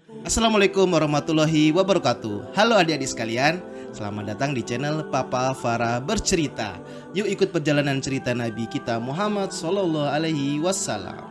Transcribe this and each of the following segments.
Assalamualaikum warahmatullahi wabarakatuh. Halo adik-adik sekalian, selamat datang di channel Papa Farah Bercerita. Yuk ikut perjalanan cerita Nabi kita Muhammad Sallallahu Alaihi Wasallam.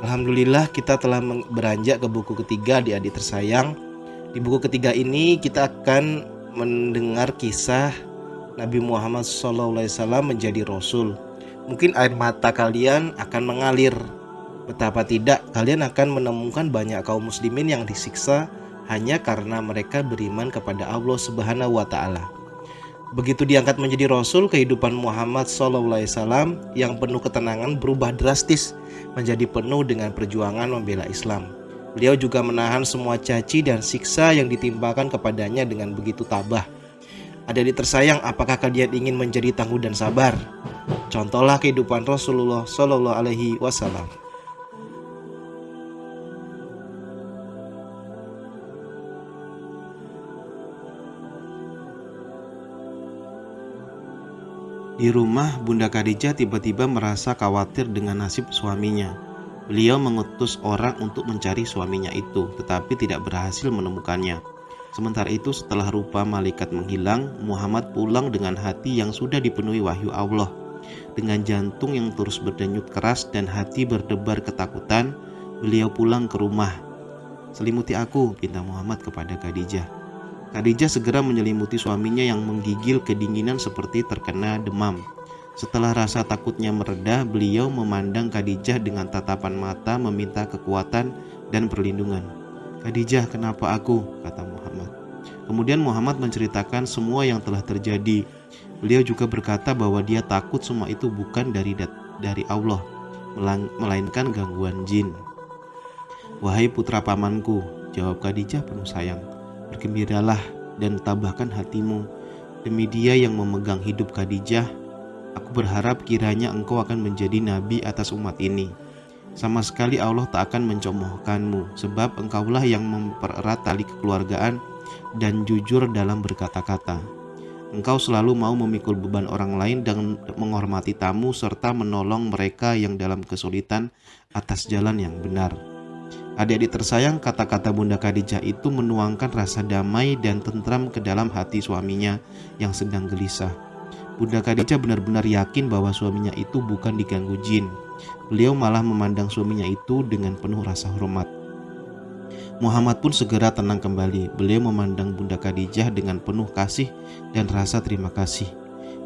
Alhamdulillah kita telah beranjak ke buku ketiga adik-adik tersayang. Di buku ketiga ini kita akan mendengar kisah Nabi Muhammad Sallallahu Alaihi Wasallam menjadi Rasul. Mungkin air mata kalian akan mengalir. Betapa tidak, kalian akan menemukan banyak kaum muslimin yang disiksa hanya karena mereka beriman kepada Allah Subhanahu wa Ta'ala. Begitu diangkat menjadi Rasul, kehidupan Muhammad SAW yang penuh ketenangan berubah drastis menjadi penuh dengan perjuangan membela Islam. Beliau juga menahan semua caci dan siksa yang ditimpakan kepadanya dengan begitu tabah. Adik-adik tersayang, apakah kalian ingin menjadi tangguh dan sabar? Contohlah kehidupan Rasulullah Sallallahu Alaihi Wasallam. Di rumah, Bunda Khadijah tiba-tiba merasa khawatir dengan nasib suaminya. Beliau mengutus orang untuk mencari suaminya itu, tetapi tidak berhasil menemukannya. Sementara itu, setelah rupa malaikat menghilang, Muhammad pulang dengan hati yang sudah dipenuhi wahyu Allah. Dengan jantung yang terus berdenyut keras dan hati berdebar ketakutan, beliau pulang ke rumah. "Selimuti aku," pinta Muhammad kepada Khadijah. Khadijah segera menyelimuti suaminya yang menggigil kedinginan seperti terkena demam. Setelah rasa takutnya mereda, beliau memandang Khadijah dengan tatapan mata meminta kekuatan dan perlindungan. "Khadijah, kenapa aku?" kata Muhammad. Kemudian Muhammad menceritakan semua yang telah terjadi. Beliau juga berkata bahwa dia takut semua itu bukan dari Allah, melainkan gangguan jin. "Wahai putra pamanku," jawab Khadijah penuh sayang, "bergembiralah dan tabahkan hatimu. Demi dia yang memegang hidup Khadijah, aku berharap kiranya engkau akan menjadi nabi atas umat ini. Sama sekali Allah tak akan mencemoohkanmu, sebab engkaulah yang mempererat tali kekeluargaan dan jujur dalam berkata-kata. Engkau selalu mau memikul beban orang lain dan menghormati tamu serta menolong mereka yang dalam kesulitan atas jalan yang benar." Adik-adik tersayang, kata-kata Bunda Khadijah itu menuangkan rasa damai dan tentram ke dalam hati suaminya yang sedang gelisah. Bunda Khadijah benar-benar yakin bahwa suaminya itu bukan diganggu jin. Beliau malah memandang suaminya itu dengan penuh rasa hormat. Muhammad pun segera tenang kembali. Beliau memandang Bunda Khadijah dengan penuh kasih dan rasa terima kasih.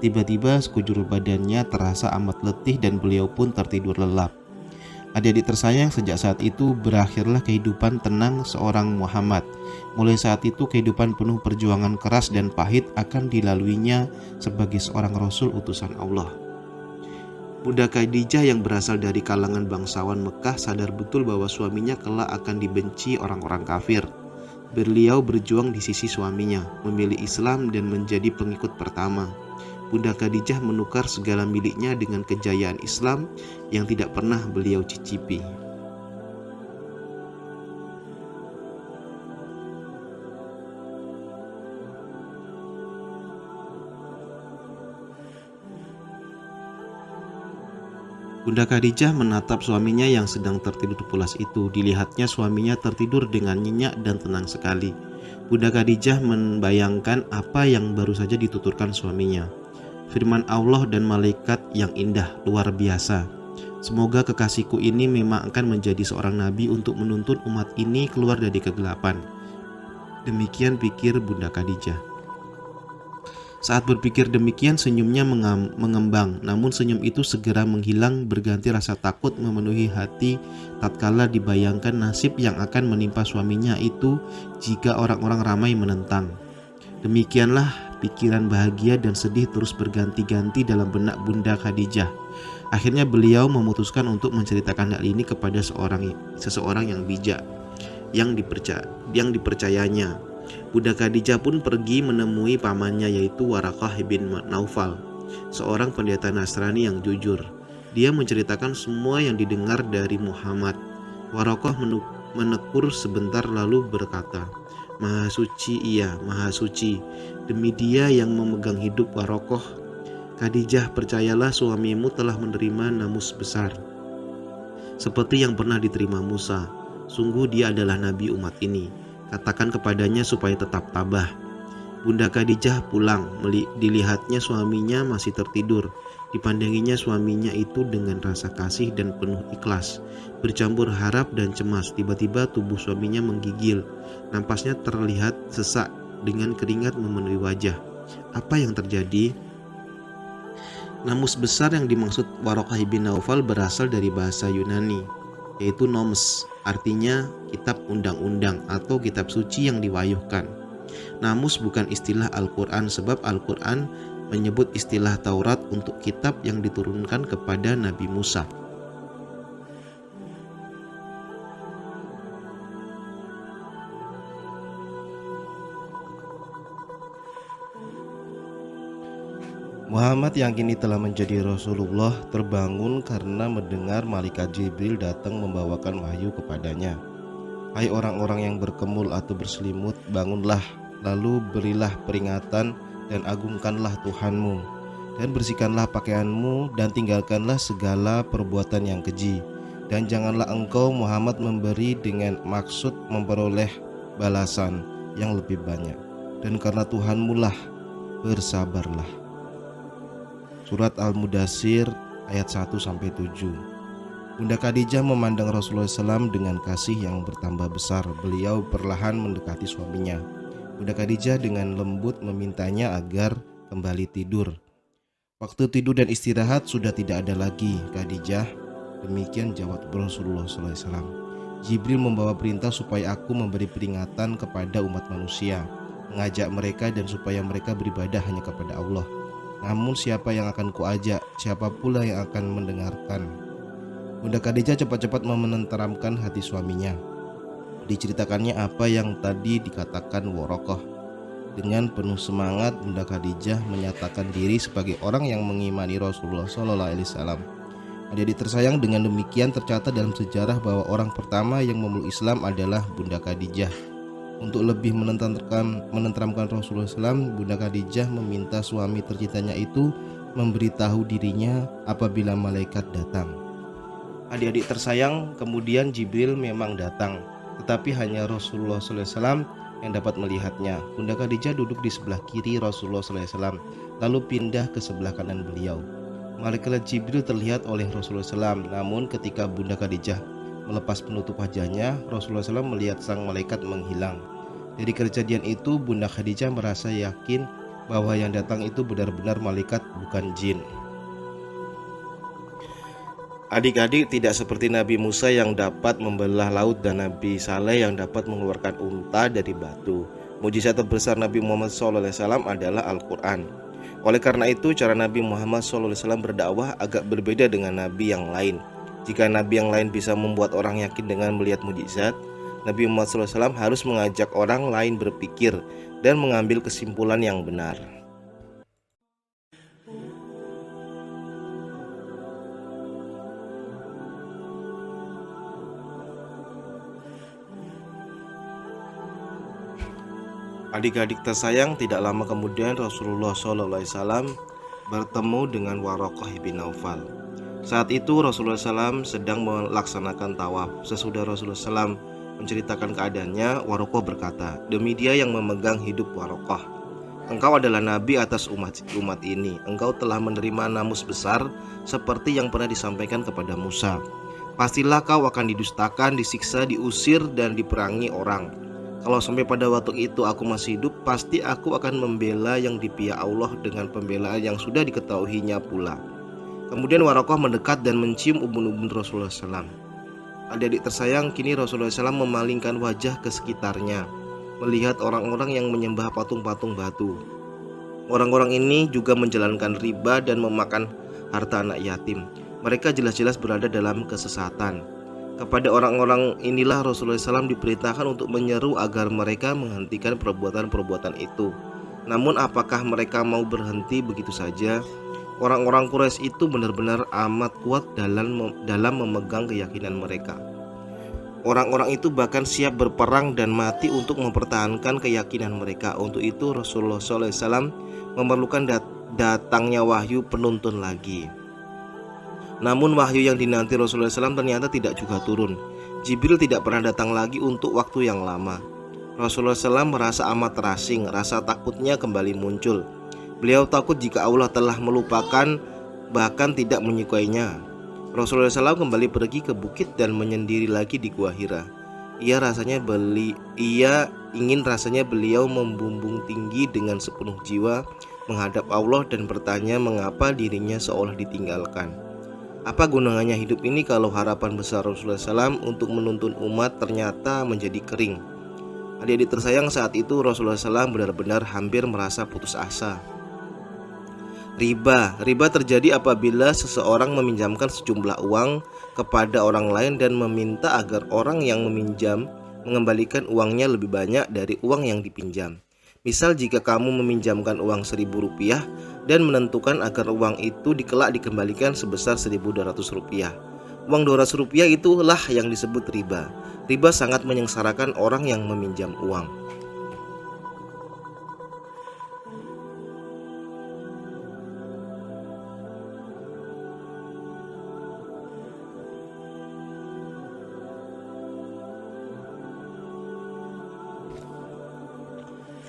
Tiba-tiba sekujur badannya terasa amat letih dan beliau pun tertidur lelap. Adik-adik tersayang, sejak saat itu berakhirlah kehidupan tenang seorang Muhammad. Mulai saat itu kehidupan penuh perjuangan keras dan pahit akan dilaluinya sebagai seorang Rasul utusan Allah. Bunda Khadijah yang berasal dari kalangan bangsawan Mekah sadar betul bahwa suaminya kelak akan dibenci orang-orang kafir. Beliau berjuang di sisi suaminya, memilih Islam dan menjadi pengikut pertama. Bunda Khadijah menukar segala miliknya dengan kejayaan Islam yang tidak pernah beliau cicipi. Bunda Khadijah menatap suaminya yang sedang tertidur pulas itu. Dilihatnya suaminya tertidur dengan nyenyak dan tenang sekali. Bunda Khadijah membayangkan apa yang baru saja dituturkan suaminya. Firman Allah dan malaikat yang indah, luar biasa. Semoga kekasihku ini memang akan menjadi seorang nabi untuk menuntun umat ini keluar dari kegelapan. Demikian pikir Bunda Khadijah. Saat berpikir demikian, senyumnya mengembang, namun senyum itu segera menghilang, berganti rasa takut memenuhi hati tatkala dibayangkan nasib yang akan menimpa suaminya itu jika orang-orang ramai menentang. Demikianlah pikiran bahagia dan sedih terus berganti-ganti dalam benak Bunda Khadijah. Akhirnya beliau memutuskan untuk menceritakan hal ini kepada seseorang yang bijak, yang dipercayanya. Bunda Khadijah pun pergi menemui pamannya, yaitu Waraqah bin Naufal, seorang pendeta Nasrani yang jujur. Dia menceritakan semua yang didengar dari Muhammad. Waraqah menekur sebentar lalu berkata, "Maha suci, iya, maha suci. Demi dia yang memegang hidup Waraqah, Khadijah, percayalah suamimu telah menerima namus besar, seperti yang pernah diterima Musa. Sungguh dia adalah nabi umat ini. Katakan kepadanya supaya tetap tabah." Bunda Khadijah pulang, dilihatnya suaminya masih tertidur. Dipandanginya suaminya itu dengan rasa kasih dan penuh ikhlas, bercampur harap dan cemas. Tiba-tiba tubuh suaminya menggigil, napasnya terlihat sesak dengan keringat memenuhi wajah. Apa yang terjadi? Namus besar yang dimaksud Waraqah bin Naufal berasal dari bahasa Yunani, yaitu nomos, artinya kitab undang-undang atau kitab suci yang diwahyukan. Namus bukan istilah Al-Quran, sebab Al-Quran menyebut istilah Taurat untuk kitab yang diturunkan kepada Nabi Musa. Muhammad yang kini telah menjadi Rasulullah terbangun karena mendengar malaikat Jibril datang membawakan wahyu kepadanya. "Hai orang-orang yang berkemul atau berselimut, bangunlah, lalu berilah peringatan dan agungkanlah Tuhanmu, dan bersihkanlah pakaianmu dan tinggalkanlah segala perbuatan yang keji. Dan janganlah engkau Muhammad memberi dengan maksud memperoleh balasan yang lebih banyak, dan karena Tuhanmu lah bersabarlah." Surat Al-Mudathir ayat 1-7. Bunda Khadijah memandang Rasulullah SAW dengan kasih yang bertambah besar. Beliau perlahan mendekati suaminya. Bunda Khadijah dengan lembut memintanya agar kembali tidur. "Waktu tidur dan istirahat sudah tidak ada lagi, Khadijah." Demikian jawab Rasulullah SAW. "Jibril membawa perintah supaya aku memberi peringatan kepada umat manusia, mengajak mereka dan supaya mereka beribadah hanya kepada Allah. Namun siapa yang akan kuajak, siapa pula yang akan mendengarkan?" Bunda Khadijah cepat-cepat menenteramkan hati suaminya. Diceritakannya apa yang tadi dikatakan Waraqah. Dengan penuh semangat, Bunda Khadijah menyatakan diri sebagai orang yang mengimani Rasulullah SAW. Adik-adik tersayang, dengan demikian tercatat dalam sejarah bahwa orang pertama yang memeluk Islam adalah Bunda Khadijah. Untuk lebih menenteramkan Rasulullah SAW, Bunda Khadijah meminta suami tercintanya itu memberitahu dirinya apabila malaikat datang. Adik-adik tersayang, kemudian Jibril memang datang, tetapi hanya Rasulullah SAW yang dapat melihatnya. Bunda Khadijah duduk di sebelah kiri Rasulullah SAW, lalu pindah ke sebelah kanan beliau. Malaikat Jibril terlihat oleh Rasulullah SAW, namun ketika Bunda Khadijah melepas penutup wajahnya, Rasulullah SAW melihat sang malaikat menghilang. Dari kejadian itu, Bunda Khadijah merasa yakin bahwa yang datang itu benar-benar malaikat, bukan jin. Adik-adik, tidak seperti Nabi Musa yang dapat membelah laut dan Nabi Saleh yang dapat mengeluarkan unta dari batu. Mujizat terbesar Nabi Muhammad SAW adalah Al-Quran. Oleh karena itu, cara Nabi Muhammad SAW berdakwah agak berbeda dengan Nabi yang lain. Jika Nabi yang lain bisa membuat orang yakin dengan melihat mujizat, Nabi Muhammad SAW harus mengajak orang lain berpikir dan mengambil kesimpulan yang benar. Adik-adik tersayang, tidak lama kemudian Rasulullah SAW bertemu dengan Waraqah bin Naufal. Saat itu Rasulullah SAW sedang melaksanakan tawaf. Sesudah Rasulullah SAW menceritakan keadaannya, Waraqah berkata, "Demi dia yang memegang hidup Waraqah, engkau adalah nabi atas umat ini. Engkau telah menerima namus besar seperti yang pernah disampaikan kepada Musa. Pastilah kau akan didustakan, disiksa, diusir, dan diperangi orang. Kalau sampai pada waktu itu aku masih hidup, pasti aku akan membela yang di pihak Allah dengan pembelaan yang sudah diketahuinya pula." Kemudian Waraqah mendekat dan mencium ubun-ubun Rasulullah SAW. Adik-adik tersayang, kini Rasulullah SAW memalingkan wajah ke sekitarnya, melihat orang-orang yang menyembah patung-patung batu. Orang-orang ini juga menjalankan riba dan memakan harta anak yatim. Mereka jelas-jelas berada dalam kesesatan. Kepada orang-orang inilah Rasulullah SAW diperintahkan untuk menyeru agar mereka menghentikan perbuatan-perbuatan itu. Namun apakah mereka mau berhenti begitu saja? Orang-orang Quraisy itu benar-benar amat kuat dalam memegang keyakinan mereka. Orang-orang itu bahkan siap berperang dan mati untuk mempertahankan keyakinan mereka. Untuk itu Rasulullah SAW memerlukan datangnya wahyu penuntun lagi. Namun wahyu yang dinanti Rasulullah SAW ternyata tidak juga turun. Jibril tidak pernah datang lagi untuk waktu yang lama. Rasulullah SAW merasa amat terasing, rasa takutnya kembali muncul. Beliau takut jika Allah telah melupakan, bahkan tidak menyukainya. Rasulullah SAW kembali pergi ke bukit dan menyendiri lagi di Gua Hira. Ia ingin rasanya beliau membumbung tinggi dengan sepenuh jiwa menghadap Allah dan bertanya mengapa dirinya seolah ditinggalkan. Apa gunanya hidup ini kalau harapan besar Rasulullah SAW untuk menuntun umat ternyata menjadi kering? Adik-adik tersayang, saat itu Rasulullah SAW benar-benar hampir merasa putus asa. Riba terjadi apabila seseorang meminjamkan sejumlah uang kepada orang lain dan meminta agar orang yang meminjam mengembalikan uangnya lebih banyak dari uang yang dipinjam. Misal jika kamu meminjamkan uang Rp1.000 dan menentukan agar uang itu kelak dikembalikan sebesar Rp1.200. Uang Rp200 itulah yang disebut riba. Riba sangat menyengsarakan orang yang meminjam uang.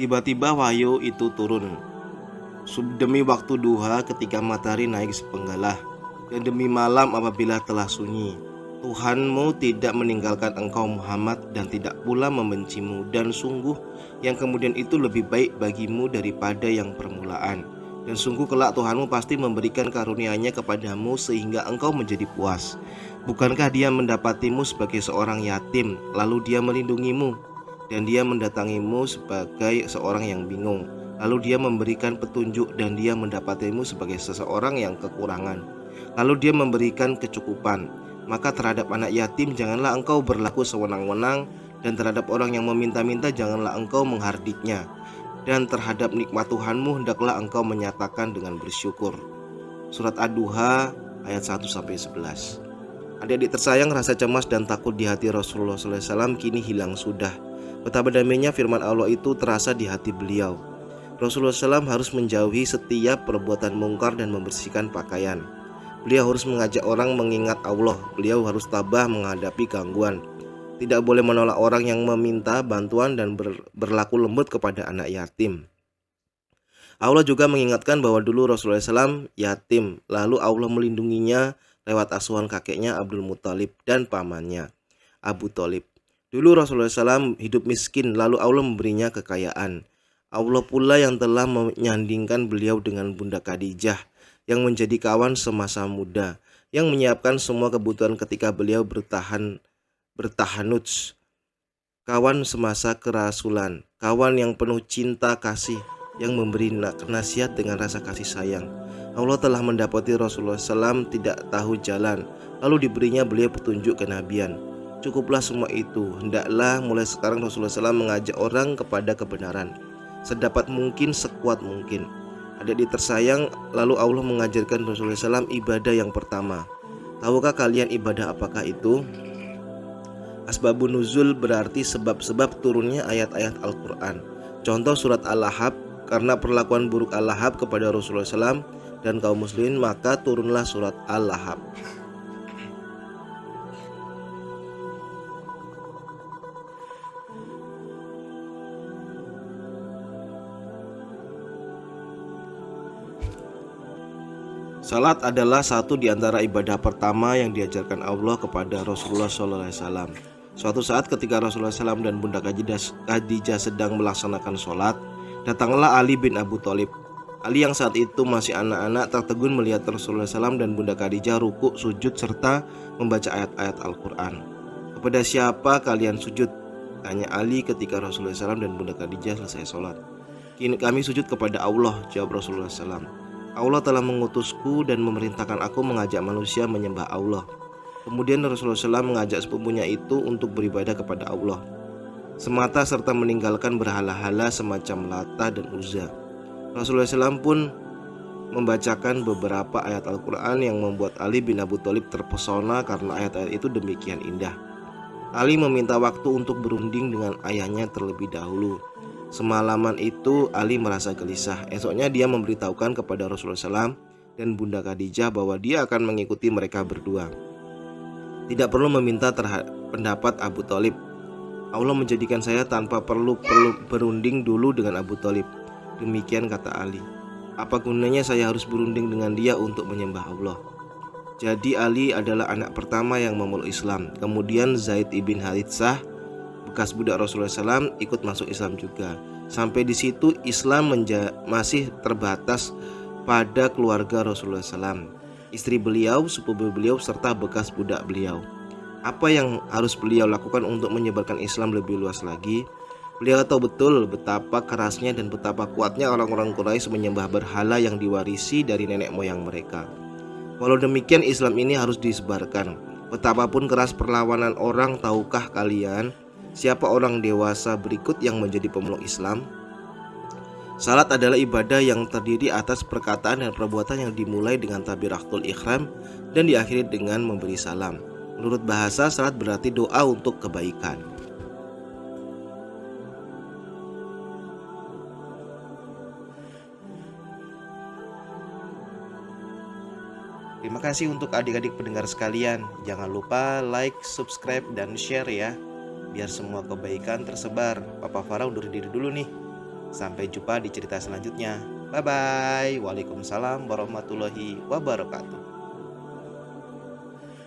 Tiba-tiba wahyu itu turun. Demi waktu duha ketika matahari naik sepenggalah, dan demi malam apabila telah sunyi, Tuhanmu tidak meninggalkan engkau Muhammad dan tidak pula membencimu, dan sungguh yang kemudian itu lebih baik bagimu daripada yang permulaan. Dan sungguh kelak Tuhanmu pasti memberikan karunia-Nya kepadamu sehingga engkau menjadi puas. Bukankah Dia mendapatimu sebagai seorang yatim, lalu Dia melindungimu, dan Dia mendatangimu sebagai seorang yang bingung, lalu Dia memberikan petunjuk, dan Dia mendapatimu sebagai seseorang yang kekurangan, lalu Dia memberikan kecukupan. Maka terhadap anak yatim janganlah engkau berlaku sewenang-wenang, dan terhadap orang yang meminta-minta janganlah engkau menghardiknya, dan terhadap nikmat Tuhanmu hendaklah engkau menyatakan dengan bersyukur. Surat Ad-Duha ayat 1-11. Adik-adik tersayang, rasa cemas dan takut di hati Rasulullah SAW kini hilang sudah. Betapa damainya firman Allah itu terasa di hati beliau. Rasulullah SAW harus menjauhi setiap perbuatan mungkar dan membersihkan pakaian. Beliau harus mengajak orang mengingat Allah. Beliau harus tabah menghadapi gangguan. Tidak boleh menolak orang yang meminta bantuan dan berlaku lembut kepada anak yatim. Allah juga mengingatkan bahwa dulu Rasulullah SAW yatim, lalu Allah melindunginya lewat asuhan kakeknya Abdul Muthalib dan pamannya Abu Thalib. Dulu Rasulullah SAW hidup miskin, lalu Allah memberinya kekayaan. Allah pula yang telah menyandingkan beliau dengan Bunda Khadijah yang menjadi kawan semasa muda, yang menyiapkan semua kebutuhan ketika beliau bertahanuts, kawan semasa kerasulan, kawan yang penuh cinta kasih, yang memberi nasihat dengan rasa kasih sayang. Allah telah mendapati Rasulullah SAW tidak tahu jalan, lalu diberinya beliau petunjuk kenabian. Cukuplah semua itu. Hendaklah mulai sekarang Rasulullah SAW mengajak orang kepada kebenaran sedapat mungkin, sekuat mungkin. Adik-adik tersayang, lalu Allah mengajarkan Rasulullah SAW ibadah yang pertama. Tahukah kalian ibadah apakah itu? Asbabun nuzul berarti sebab-sebab turunnya ayat-ayat Al-Quran. Contoh surat Al-Lahab, karena perlakuan buruk Al-Lahab kepada Rasulullah SAW dan kaum muslimin, maka turunlah surat Al-Lahab. Salat adalah satu di antara ibadah pertama yang diajarkan Allah kepada Rasulullah SAW. Suatu saat ketika Rasulullah SAW dan Bunda Khadijah sedang melaksanakan sholat, datanglah Ali bin Abu Thalib. Ali yang saat itu masih anak-anak tertegun melihat Rasulullah SAW dan Bunda Khadijah rukuk, sujud, serta membaca ayat-ayat Al-Quran. Kepada siapa kalian sujud? Tanya Ali ketika Rasulullah SAW dan Bunda Khadijah selesai sholat. Kini kami sujud kepada Allah, jawab Rasulullah SAW. Allah telah mengutusku dan memerintahkan aku mengajak manusia menyembah Allah. Kemudian Rasulullah SAW mengajak sepupunya itu untuk beribadah kepada Allah semata serta meninggalkan berhala-hala semacam Lata dan Uzza. Rasulullah SAW pun membacakan beberapa ayat Al-Quran yang membuat Ali bin Abu Thalib terpesona karena ayat-ayat itu demikian indah. Ali meminta waktu untuk berunding dengan ayahnya terlebih dahulu. Semalaman itu Ali merasa gelisah. Esoknya dia memberitahukan kepada Rasulullah SAW dan Bunda Khadijah bahwa dia akan mengikuti mereka berdua. Tidak perlu meminta pendapat Abu Thalib. Allah menjadikan saya tanpa perlu berunding dulu dengan Abu Thalib. Demikian kata Ali. Apa gunanya saya harus berunding dengan dia untuk menyembah Allah? Jadi Ali adalah anak pertama yang memeluk Islam. Kemudian Zaid ibn Haritsah, bekas budak Rasulullah SAW, ikut masuk Islam juga. Sampai di situ Islam masih terbatas pada keluarga Rasulullah SAW, istri beliau, sepupu beliau, serta bekas budak beliau. Apa yang harus beliau lakukan untuk menyebarkan Islam lebih luas lagi? Beliau tahu betul betapa kerasnya dan betapa kuatnya orang-orang Quraisy menyembah berhala yang diwarisi dari nenek moyang mereka. Walau demikian Islam ini harus disebarkan. Betapapun keras perlawanan orang, tahukah kalian siapa orang dewasa berikut yang menjadi pemeluk Islam? Salat adalah ibadah yang terdiri atas perkataan dan perbuatan yang dimulai dengan takbiratul ihram dan diakhiri dengan memberi salam. Menurut bahasa, salat berarti doa untuk kebaikan. Terima kasih untuk adik-adik pendengar sekalian. Jangan lupa like, subscribe, dan share ya, biar semua kebaikan tersebar. Papa Farah undur diri dulu nih. Sampai jumpa di cerita selanjutnya. Bye-bye. Waalaikumsalam warahmatullahi wabarakatuh.